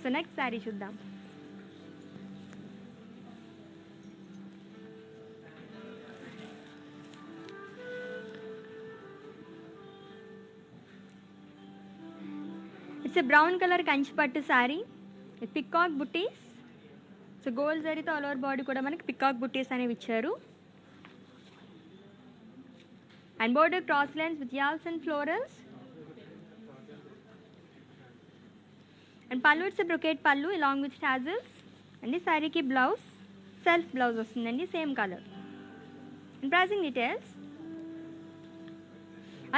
So next saree చూద్దాం. It's a brown colour Kanchipattu saree with peacock buttis. So gold జరీతో all over body కూడా మనకి peacock buttis అనేవి ఇచ్చారు. And border cross lines with యాల్స్ and florals. And pallu it's brocade pallu along with tassels. And ఈ శారీకి blouse self blouse వస్తుందండి, same colour. And pricing details.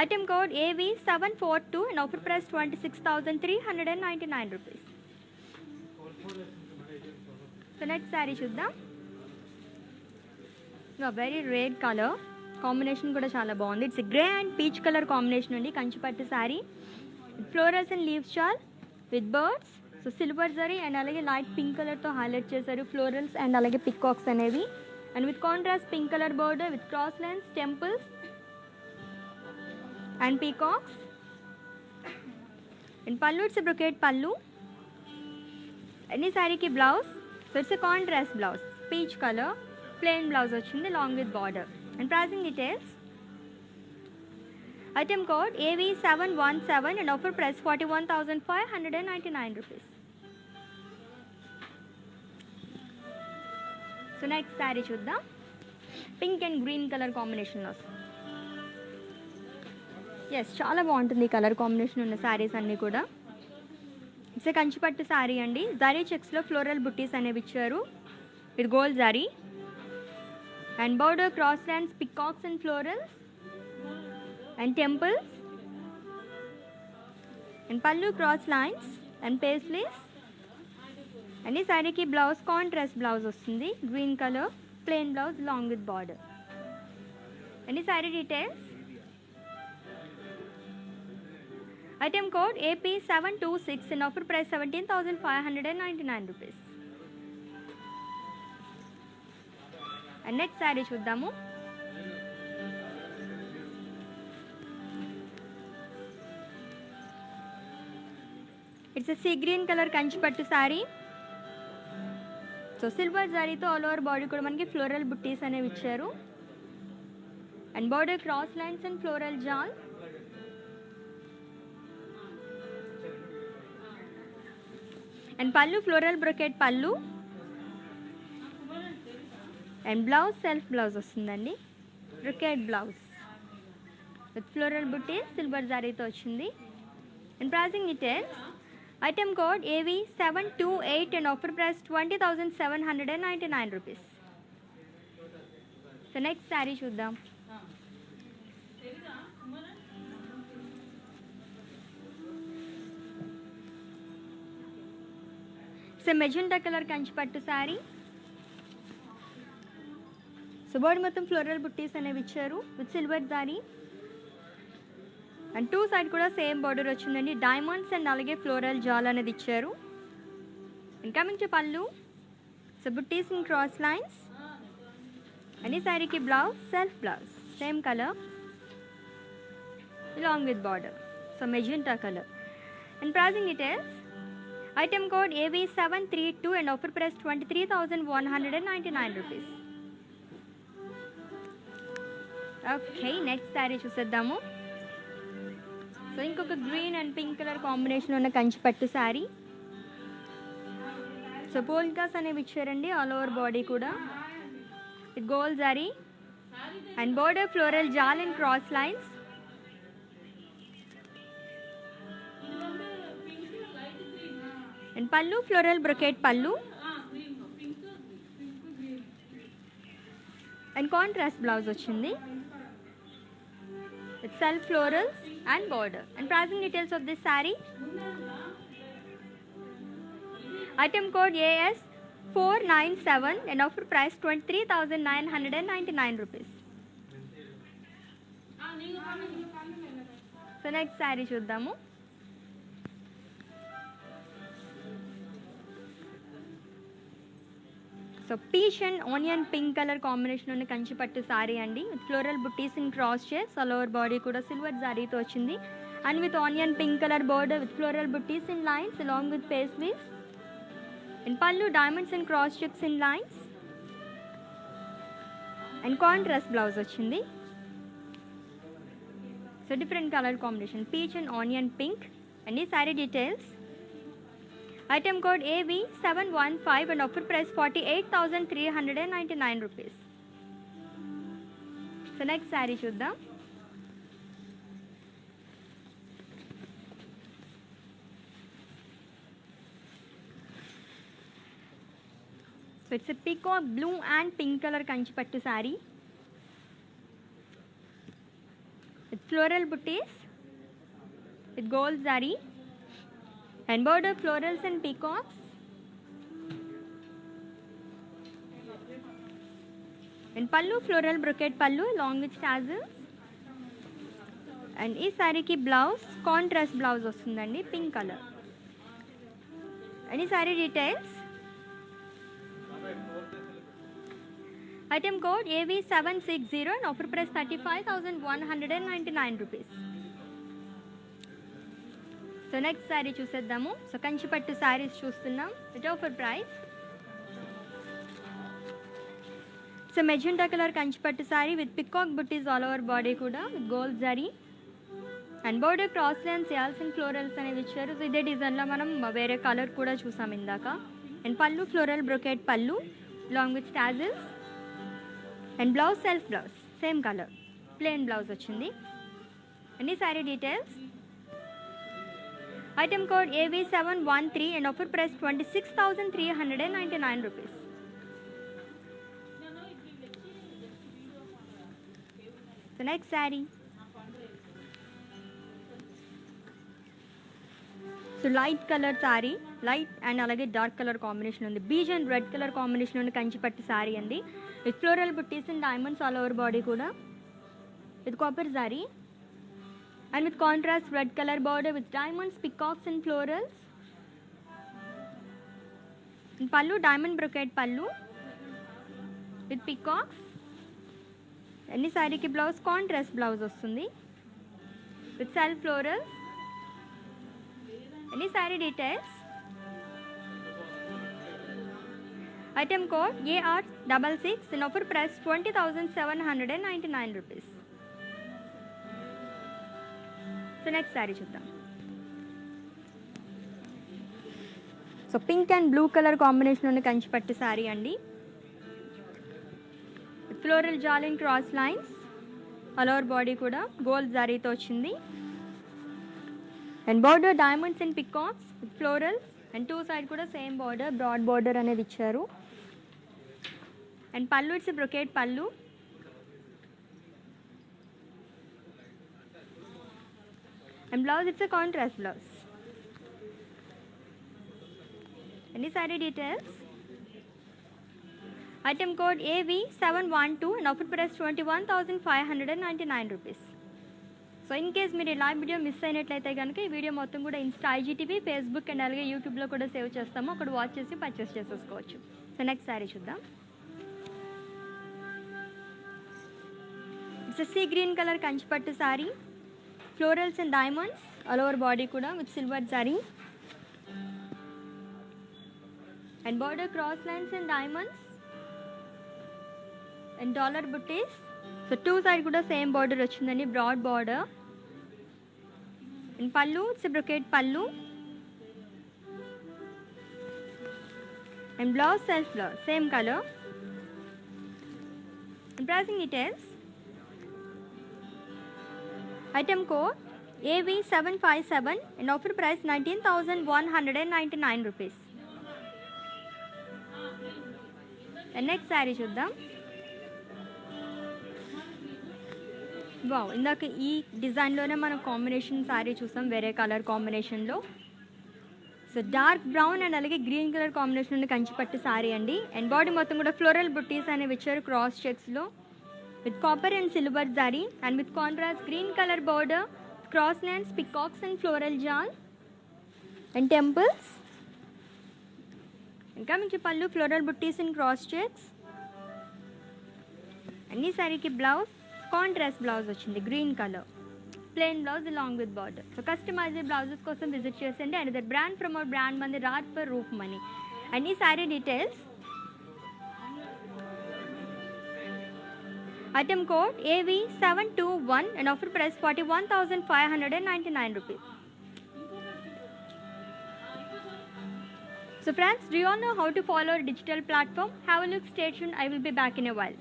Item code AV742 and offer price 26,399 rupees. So next saree చూద్దాం. Very rare colour combination కూడా చాలా బాగుంది. It's grey and peach colour combination అండి. Kanchipattu saree florals and leaves షాల్ with birds. So silver zari and అలాగే light pink కలర్తో highlight చేశారు florals and అలాగే పికాక్స్ అనేవి. And with contrast pink colour border with cross lines, temples and peacocks. In pallu it's a brocade pallu. Any saree ki blouse, so it's a contrast blouse, peach color, plain blouse ochindi along with border. And pricing details. Item code AV717 and offer price 41,599 rupees. So next saree chuddam. Pink and green color combination lo. Yes, చాలా బాగుంటుంది ఈ colour combination ఉన్న శారీస్ అన్నీ కూడా. It's a కంచిపట్టు శారీ అండి. Zari చెక్స్లో floral buttis అనేవి ఇచ్చారు with gold zari. And border cross lines, peacocks and florals and temples. And pallu cross lines and paisleys. And ఈ శారీకి బ్లౌజ్ కాంట్రాస్ట్ బ్లౌజ్ వస్తుంది, green colour plain blouse long with border. And ఈ saree details. Item code AP726 and offer price 17,599 rupees. And next saree చూద్దాము. It's a sea green color Kanchipattu saree. So silver జరీతో all over body కూడా మనకి floral buttis అనేవి ఇచ్చారు. And border cross lines and floral jaal. And pallu floral brocade pallu. And blouse self blouse వస్తుందండి, brocade blouse with floral butti silver జారీతో వచ్చింది. And pricing details. Item code AV728 and offer price 20,799 rupees. So next saree చూద్దాం. It's magenta colour Kanchipattu saree. So body మొత్తం floral buttis అనేవి ఇచ్చారు with silver zari. And two side కూడా same border వచ్చిందండి, diamonds and అలాగే floral jaal అనేది ఇచ్చారు. And coming to pallu, so buttis in cross lines. And ఈ శారీకి blouse self blouse same colour along with border. So magenta color. And pricing details. Item code AV732 and offer price 23,199 rupees. Okay, next saree చూసేద్దాము. So ఇంకొక green and pink colour combination ఉన్న Kanchipattu saree. So polkas అనేవి ఇచ్చారండి all over body కూడా with gold zari. And border floral jaal and cross lines. And pallu floral brocade pallu. And contrast blouse వచ్చింది with self florals and border. And pricing details of this saree. Item code AS497 and offer price 23,999 rupees. So next saree చూద్దాము. So peach and onion pink colour combination ఉన్న కంచిపట్టు సారీ అండి with floral buttis in cross shapes. All over body కూడా silver జారీతో వచ్చింది. And with onion pink colour border with floral buttis in lines along with paisleys. In pallu, diamonds and cross checks in lines. And contrast blouse వచ్చింది. So different color combination, peach and onion pink. And the saree details. Item code AV715 and offer price 48,399 rupees. So next saree చూద్దాం. So it's a peacock blue and pink color kanchipattu saree. With floral booties, with gold zari, and border florals and peacocks. And pallu, floral brocade pallu along with tassels. And this saree ki blouse, contrast blouse ostundandi, pink color. And this saree details. Item code AV760 and offer price 35,199 rupees. So next saree చూసేద్దాము. So కంచిపట్టు sarees చూస్తున్నాం. With offer price. So magenta color Kanchipattu saree with peacock booties all over body కూడా with gold zari. And border cross lines, yals and florals అనేవి ఇచ్చారు. So ఇదే డిజైన్లో మనం వేరే colour కూడా చూసాం ఇందాక. And pallu floral brocade pallu along with tassels. And blouse self blouse same color plain blouse వచ్చింది. And the saree details. Item code AV713 and offer price 26,399 rupees. So next saree. So light color saree, light and alage dark color combination undi. Beige and red color combination undi kanchipattu saree andi. With floral butties and diamonds all over body kuda. With copper zari. And with contrast red color border with diamonds, peacocks and florals. And pallu, diamond brocade pallu. With peacocks. And this saree ki blouse contrast blouse ostundi. With self florals. And this saree details. Item code AR66 and offer price 20,799 rupees. So next saree చూద్దాం. So pink and blue colour combination ఉన్న Kanchipattu saree అండి. ఫ్లోరల్ జాలిన్ cross lines all over body కూడా gold జరీతో వచ్చింది. And border diamonds and peacocks with florals and two side కూడా same border broad border అనేది ఇచ్చారు. And pallu it's brocade pallu. And blouse it's a contrast blouse. Any saree details? Item code AV712 and offer price 21,599 rupees. So in case మీరు live video miss అయినట్లయితే కనుక ఈ video మొత్తం కూడా Insta IGTV Facebook and అలాగే యూట్యూబ్లో కూడా సేవ్ చేస్తాము. అక్కడ వాచ్ చేసి పర్చేస్ చేసేసుకోవచ్చు. సో నెక్స్ట్ సారీ చూద్దాం. It's see green colour Kanchipattu sorry. Florals and diamonds all over body kuda with silver zari. And border cross lines and diamonds. And dollar booties. So two side kuda same border ochindani broad border. And pallu it's a brocade pallu. And blouse self blouse same color. And pricing details. Item code AV757 and offer price 19,199 rupees. And next saree చూద్దాం. Wow, ఇందాక ఈ డిజైన్లోనే మనం combination sorry చూసాం వేరే colour కాంబినేషన్లో. So dark brown and అలాగే green colour combination ఉన్న కంచిపట్టు సారీ అండి. అండ్ బాడీ మొత్తం కూడా ఫ్లోరల్ బుట్టీస్ అనేవి ఇచ్చారు cross చెక్స్లో. With copper and silver zari and with contrast green color border, cross lines, peacocks and floral jal and temples. And coming to pallu, floral butties and cross checks. And this saree ki blouse, contrast blouse ochindi green color. Plain blouse along with border. So customized blouses kosam visit chesandi. And the brand promote brand mandi Raj for Roop Money. And ఈ saree details, item code AV721 and offer price 41,599 rupees. So friends, do you all know how to follow our digital platform? Have a look, stay tuned, I will be back in a while.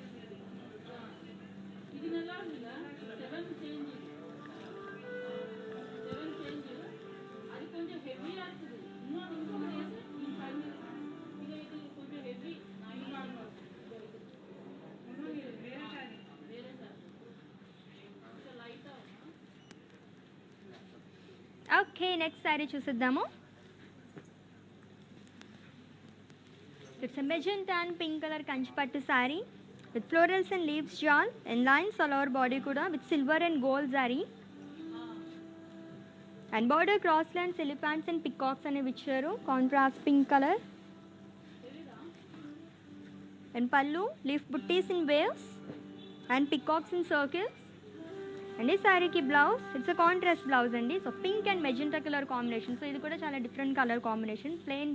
Okay, next saree చూసిద్దాము. It's a magenta and pink colour Kanchipattu saree with florals and leaves jaal and lines all over body కూడా with silver and gold zari and border cross lines, elephants and peacocks అనేవి ఇచ్చారు. Contrast pink colour and pallu leaf buttis in waves and peacocks in circles. And ఈ శారీకి blouse, it's a contrast blouse అండి. So pink and magenta colour combination. So ఇది కూడా చాలా different colour combination. Plain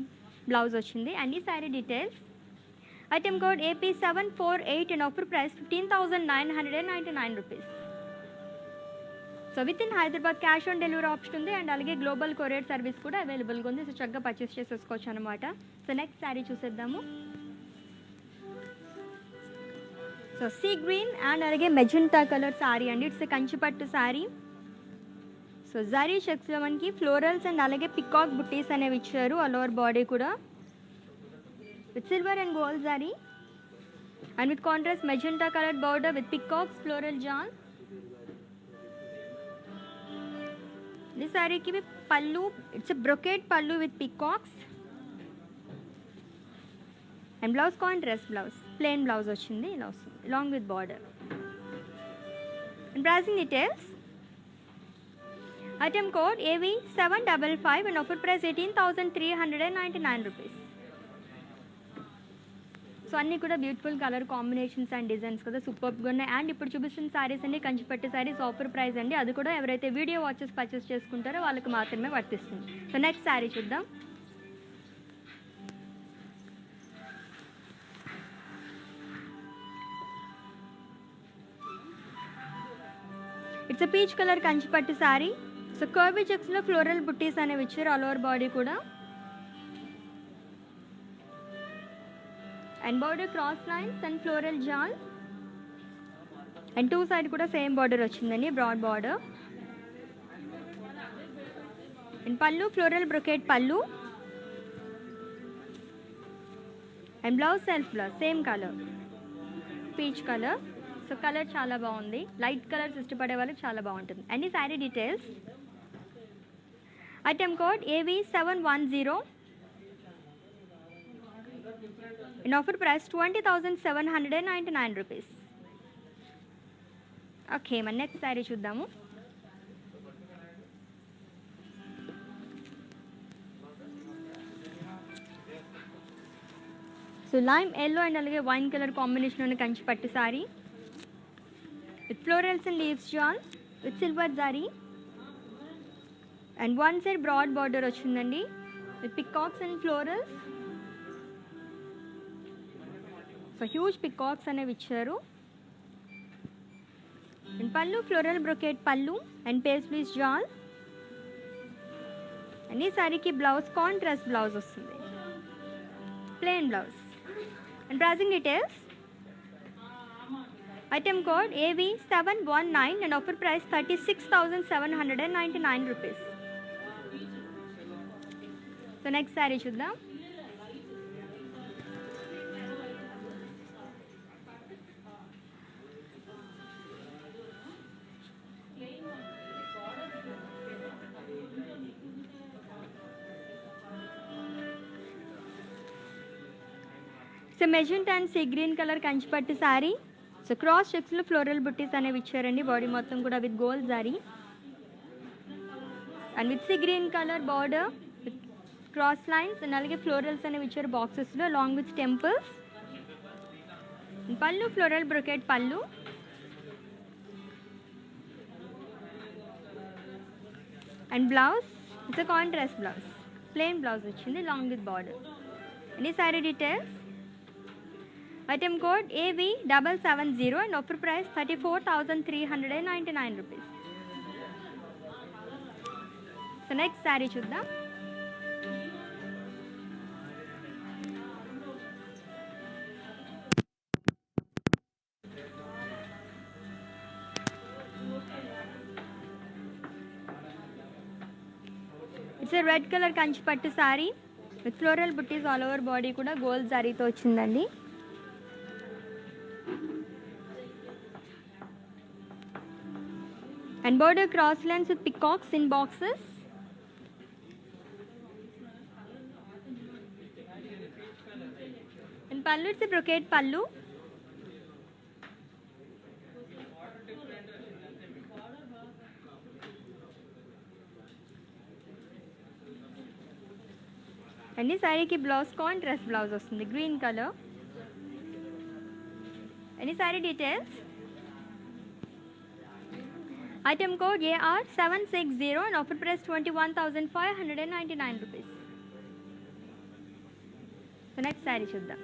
blouse వచ్చింది. And ఈ saree details, item code AP748 and offer price 15,999 rupees. So with in Hyderabad cash on delivery option ఉంది and అలాగే global courier service కూడా అవైలబుల్గా ఉంది. సో చక్కగా పర్చేస్ చేసేసుకోవచ్చు అనమాట. సో నెక్స్ట్ శారీ చూసేద్దాము. సో సీ గ్రీన్ అండ్ అలాగే మెజెంటా కలర్ శారీ అండి. ఇట్స్ కంచిపట్టు శారీ. సో జరీ చెక్స్లో మనకి ఫ్లోరల్స్ అండ్ అలాగే పికాక్ బుట్టీస్ అనేవి ఇచ్చారు. ఆల్ ఓవర్ బాడీ కూడా with silver and gold zari and with contrast magenta colour border with peacocks floral జాన్. ఈ శారీకి pallu, it's a brocade pallu with peacocks and blouse contrast blouse, plain blouse వచ్చింది. ఇలా వస్తుంది along with border. And pricing details, item code AV755 and offer price 18,399 rupees. So అన్నీ కూడా beautiful colour combinations and designs కదా, సూపర్గా ఉన్నాయి. అండ్ ఇప్పుడు చూపిస్తున్న శారీస్ అండి కంచిపట్టు శారీస్ ఆఫర్ ప్రైస్ అండి. అది కూడా ఎవరైతే వీడియో వాచెస్ పర్చేస్ చేసుకుంటారో వాళ్ళకి మాత్రమే వర్తిస్తుంది. సో నెక్స్ట్ శారీ చూద్దాం. It's a peach colour Kanchipattu saree. So curvy చెక్స్లో ఫ్లోరల్ బుట్టీస్ అనేవి ఇచ్చారు ఆల్ ఓవర్ బాడీ కూడా and border cross lines and floral jaal and two side కూడా సేమ్ బార్డర్ వచ్చిందండి, broad border. And pallu floral brocade pallu and blouse self blouse same colour peach colour. So colour చాలా బాగుంది, light colours ఇష్టపడే వాళ్ళకి చాలా బాగుంటుంది. And ఈ saree details, item code AV710 and offer price 20,799 rupees. Okay, మన నెక్స్ట్ శారీ చూద్దాము. సో లైమ్ ఎల్లో అండ్ అలాగే వైన్ కలర్ కాంబినేషన్ ఉన్న Kanchipattu sari with florals and leaves shawl with silver zari and one side broad border వచ్చిందండి with peacocks and florals. So huge peacocks అనేవి ఇచ్చారు. And pallu floral brocade pallu and pastries జాల్. And ఈ శారీకి blouse contrast blouse వస్తుంది, plain blouse. And pricing details, item code AV719 and offer price 36,799 rupees. So next saree చూద్దాం. So magenta and sea green colour Kanchipattu saree. So cross చెక్స్లో floral buttis అనేవి ఇచ్చారండి, body మొత్తం కూడా with gold zari and with sea green colour border with cross lines and అలాగే florals అనేవి ఇచ్చారు బాక్సెస్లో along with temples. Pallu floral brocade pallu and blouse it's a contrast blouse, plain blouse వచ్చింది long with border. Any saree details? Item code AV770 and offer price 34,399 rupees. So next saree చూద్దాం. It's red colour Kanchi pattu saree with floral buttis all over body కూడా gold జరీతో వచ్చిందండి. And border cross lines with peacocks in boxes. And pallu it's brocade pallu. And ఈ శారీకి blouse contrast blouse వస్తుంది green colour. And ఈ saree details. Item code AR760 and offer price 21,599 rupees. So next saree చూద్దాం.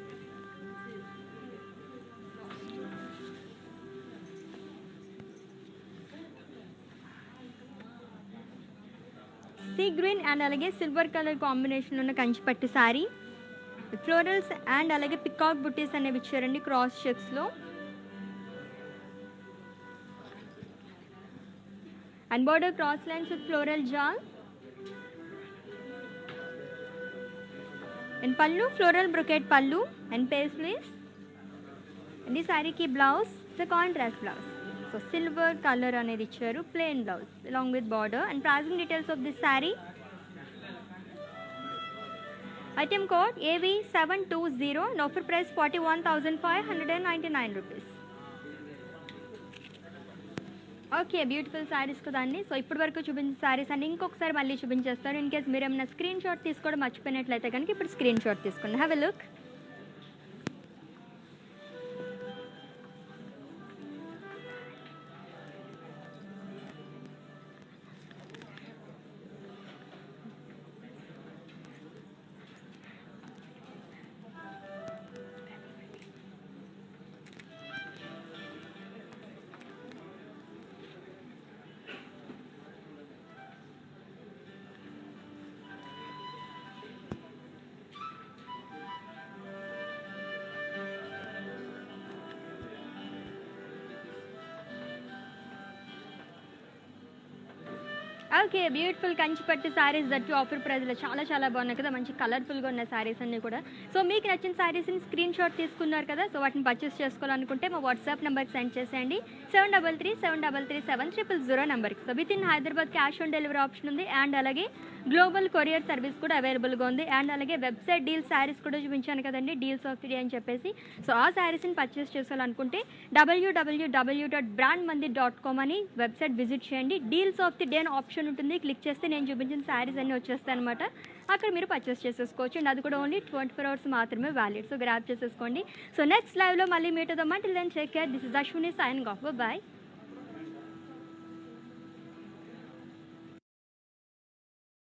Sea green and అలాగే silver colour combination ఉన్న Kanchipattu saree florals and అలాగే peacock buttis అనేవి ఇచ్చారండి క్రాస్ చెక్స్లో. And border cross lines with floral jaal. And pallu floral brocade pallu and paisleys. And ఈ శారీకి blouse contrast blouse. So silver colour అనేది ఇచ్చారు plain blouse along with border. And pricing details of this saree. Item code AV720 and offer price 41,599 rupees. Okay beautiful sarees కదండి. సో ఇప్పటి వరకు చూపించిన శారీస్ అండి ఇంకొకసారి మళ్ళీ చూపించేస్తారు. ఇన్ కేస్ మీరు ఏమైనా స్క్రీన్ షాట్ తీసుకోవడం మర్చిపోయినట్లయితే కనుక ఇప్పుడు స్క్రీన్ షాట్ తీసుకోండి. Have a look. Okay beautiful Kanchipattu saris that offer ప్రైస్లో చాలా చాలా బాగున్నాయి కదా. మంచి కలర్ఫుల్గా ఉన్న శారీస్ అన్నీ కూడా. సో మీకు నచ్చిన శారీస్ని స్క్రీన్ షాట్ తీసుకున్నారు కదా. సో వాటిని పర్చేస్ చేసుకోవాలనుకుంటే మా వాట్సాప్ నెంబర్కి సెండ్ చేసేయండి 7337337000 నెంబర్కి. So with in Hyderabad cash on delivery option ఉంది. అండ్ అలాగే గ్లోబల్ కొరియర్ సర్వీస్ కూడా అవైలబుల్గా ఉంది. అండ్ అలాగే వెబ్సైట్ డీల్ శారీస్ కూడా చూపించాను కదండి డీల్స్ ఆఫ్ ది డే అని చెప్పేసి. సో ఆ శారీస్ని పర్చేస్ చేసుకోవాలనుకుంటే www.brandmandi.com అని వెబ్సైట్ విజిట్ చేయండి. డీల్స్ ఆఫ్ ది డే అని ఆప్షన్ ఉంటుంది. క్లిక్ చేస్తే నేను చూపించిన శారీస్ అన్నీ వచ్చేస్తాయి అనమాట. అక్కడ మీరు పర్చేస్ చేసేసుకోవచ్చు. అండ్ అది కూడా ఓన్లీ 24 hours మాత్రమే వ్యాలిడ్. సో గ్రాప్ చేసేసుకోండి. సో నెక్స్ట్ లైవ్లో మళ్ళీ మీట్ అవుదాం. Till then take care. This is Ashwini signing off. By.